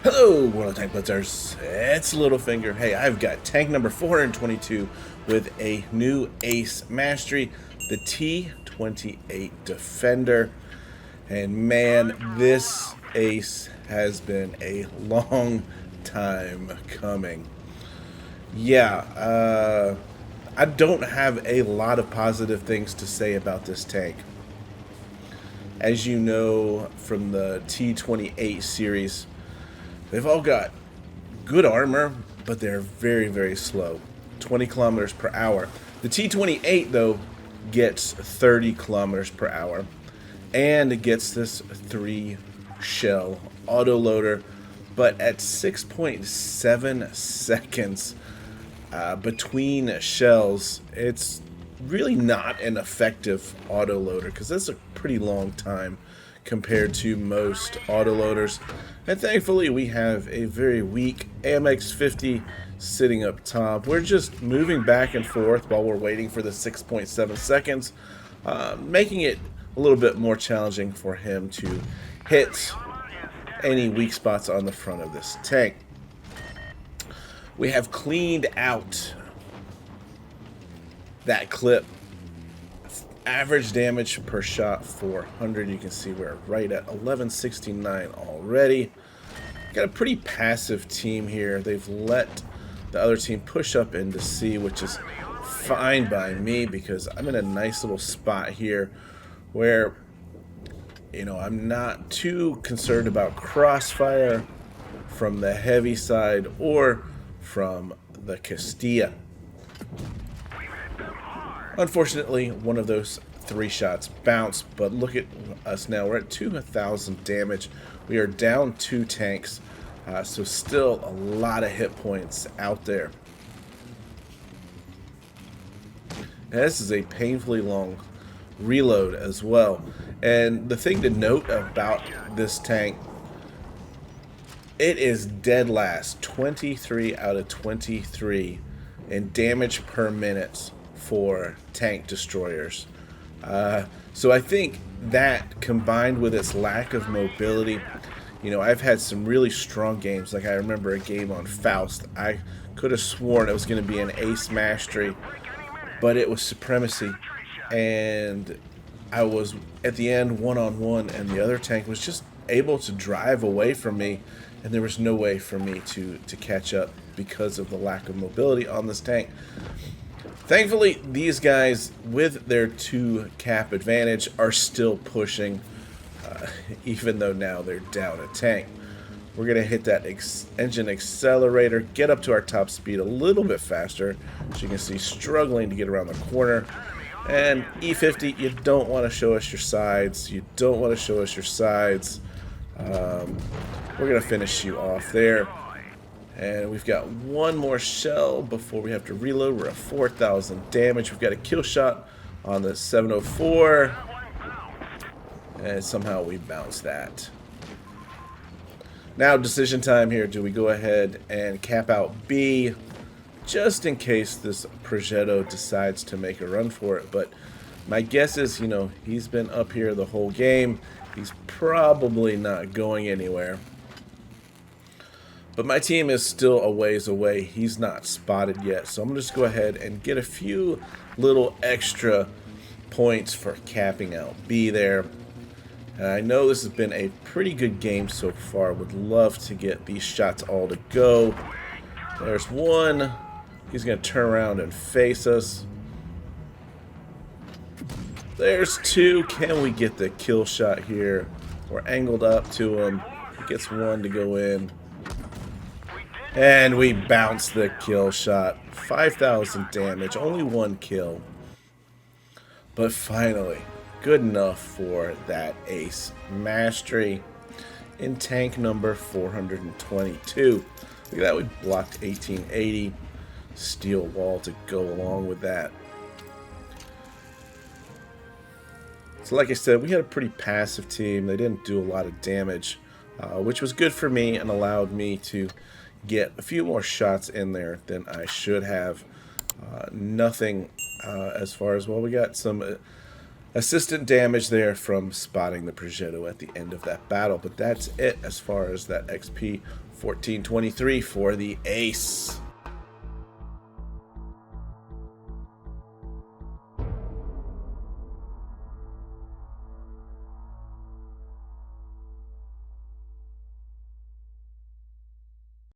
Hello, World of Tank Blitzers. It's Littlefinger. Hey, I've got tank number 422 with a new ace mastery, the T28 Defender. And man, this ace has been a long time coming. Yeah, I don't have a lot of positive things to say about this tank. As you know from the T28 series, they've all got good armor, but they're very, very slow. 20 kilometers per hour. The T28, though, gets 30 kilometers per hour. And it gets this 3 shell autoloader. But at 6.7 seconds between shells, it's really not an effective autoloader because that's a pretty long time compared to most autoloaders. And thankfully we have a very weak AMX 50 sitting up top. We're just moving back and forth while we're waiting for the 6.7 seconds, making it a little bit more challenging for him to hit any weak spots on the front of this tank. We have cleaned out that clip. Average damage per shot 400. You can see we're right at 1169 already. Got a pretty passive team here. They've let the other team push up into C, which is fine by me because I'm in a nice little spot here where, you know, I'm not too concerned about crossfire from the heavy side or from the Castilla. Unfortunately, one of those 3 shots bounced, but look at us now. We're at 2,000 damage. We are down 2 tanks, so still a lot of hit points out there. And this is a painfully long reload as well. And the thing to note about this tank, it is dead last, 23 out of 23 in damage per minute for tank destroyers. So I think that combined with its lack of mobility, you know, I've had some really strong games. Like I remember a game on Faust. I could have sworn it was going to be an ace mastery, but it was supremacy. And I was at the end one-on-one, and the other tank was just able to drive away from me, and there was no way for me to catch up because of the lack of mobility on this tank. Thankfully, these guys, with their 2 cap advantage, are still pushing, even though now they're down a tank. We're going to hit that engine accelerator, get up to our top speed a little bit faster. As you can see, struggling to get around the corner. And E50, you don't want to show us your sides. You don't want to show us your sides. We're going to finish you off there. And we've got 1 more shell before we have to reload. We're at 4,000 damage. We've got a kill shot on the 704. And somehow we bounce that. Now decision time here. Do we go ahead and cap out B just in case this Progetto decides to make a run for it? But my guess is, you know, he's been up here the whole game. He's probably not going anywhere. But my team is still a ways away. He's not spotted yet. So I'm going to just go ahead and get a few little extra points for capping out B there. And I know this has been a pretty good game so far. Would love to get these shots all to go. There's 1. He's going to turn around and face us. There's 2. Can we get the kill shot here? We're angled up to him. He gets 1 to go in. And we bounce the kill shot. 5,000 damage. Only 1 kill. But finally, good enough for that ace mastery in tank number 422. Look at that. We blocked 1880. Steel wall to go along with that. So like I said, we had a pretty passive team. They didn't do a lot of damage, which was good for me and allowed me to get a few more shots in there than I should have. Nothing as far as, well, we got some assistant damage there from spotting the Progetto at the end of that battle. But that's it as far as that XP 1423 for the Ace.